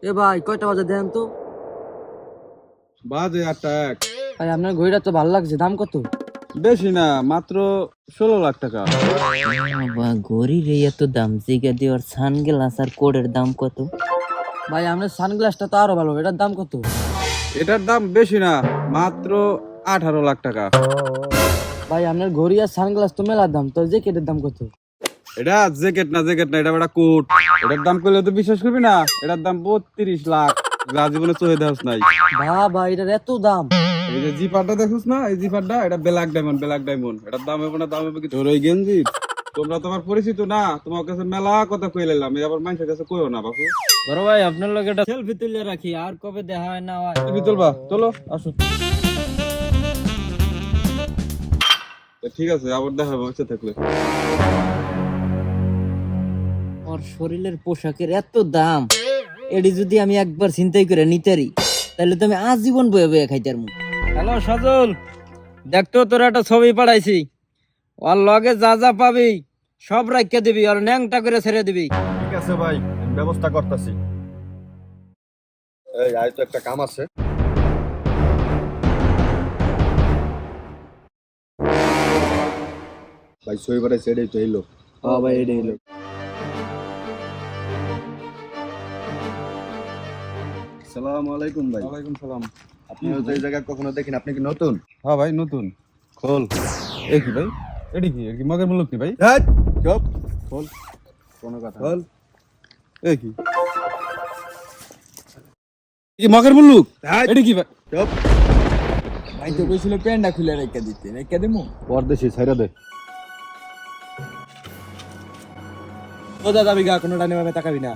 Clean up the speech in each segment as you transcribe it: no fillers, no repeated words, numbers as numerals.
এ ভাই কয়টা বাজে দেন তো? বাজে 8টা 1। ভাই আপনার ঘড়িটা তো ভালো লাগছে, দাম কত? বেশি না, মাত্র 16 লাখ টাকা। বাবা ঘড়ির এই এত দাম, জিগা দিয়ে ওর সানগ্লাস আর কোডের দাম কত? ভাই আপনার সানগ্লাসটা তো আরো ভালো, এটার দাম কত? এটার দাম বেশি না, মাত্র 18 লাখ টাকা। ভাই আপনার ঘড়ি আর সানগ্লাস তো মেলা দাম, তো জ্যাকেটের দাম কত? এটা জ্যাকেট না, এটা একটা কোট। এটার দাম করলে তো বিশ্বাস করবি না, এটার দাম 32 লাখ। যা জীবনে চোখে দেখাস নাই। বাবা এটার এত দাম? এই যে জিপারটা দেখুস না, এই জিপারটা এটা ব্ল্যাক ডায়মন্ড। এটার দাম হবে না, দাম হবে কি তোর ওই গেঞ্জি। তোমরা তোমার পরিচিত না, তোমার কাছে মেলা কথা কই লাইলাম, আবার মানুষের কাছে কইও না বাপু। বড় ভাই আপনার লগে একটা সেলফি তুলে রাখি, আর কবে দেখা হয় না হয়। তুমি তুলবা, চলো আসো। ঠিক আছে, আবার দেখা হবে ইচ্ছা থাকলে। ওর শরীরের পোশাকের এত দাম, এটি যদি আমি একবার চিন্তাই করে নিতারি, তাহলে তো আমি আজীবন বয়ে বয়ে খাইতার মুখ। হ্যালো সজল, দেখতো তোর একটা ছবি পাঠাইছি, ওর লগে যা যা পাবি সব রাখিয়ে দিবি, আর ন্যাংটা করে ছেড়ে দিবি। ঠিক আছে ভাই, আমি ব্যবস্থা করতেছি। এই আয় তো একটা কাম আছে। ভাই সই করে সেটাই তো এলো। হ্যাঁ ভাই এটাই হলো। আসসালামু আলাইকুম ভাই। ওয়ালাইকুম সালাম। আপনি হয়তো এই জায়গা কখনো দেখেন, আপনি কি নতুন? হ্যাঁ ভাই নতুন। খোল। এই কি ভাই, এটি কি, এর কি মগের মুলুক নি ভাই? হ্যাঁ চুপ। খোল, কোনো কথা খোল। এই কি, এই মগের মুলুক? হ্যাঁ এটি কি ভাই? চুপ। ভাই তো কইছিল প্যান্টটা খুলে রেখে দিতে, রেখে দেবো। পরদেশি ছাইরা দে। ও দাদা বিঘা কোনোটা নেবে তাকাবি না।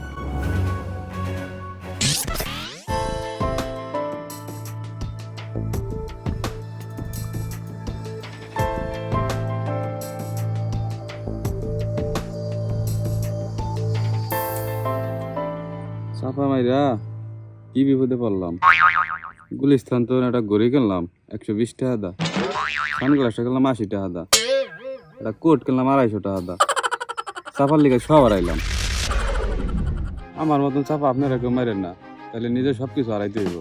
চাপা মাইরা কি বিপদে পড়লাম। গুলিস্তান তো একটা ঘড়ি কিনলাম 120 টাকা দা, সানগ্লাসটা কিনলাম 80 টাকা দা, একটা কোট কিনলাম 250 টাকা দা। চাপার লিগে সব হারাইলাম। আমার মতন চাপা আপনারা কেউ মারেন না, তাহলে নিজে সবকিছু হারাইতে হইব।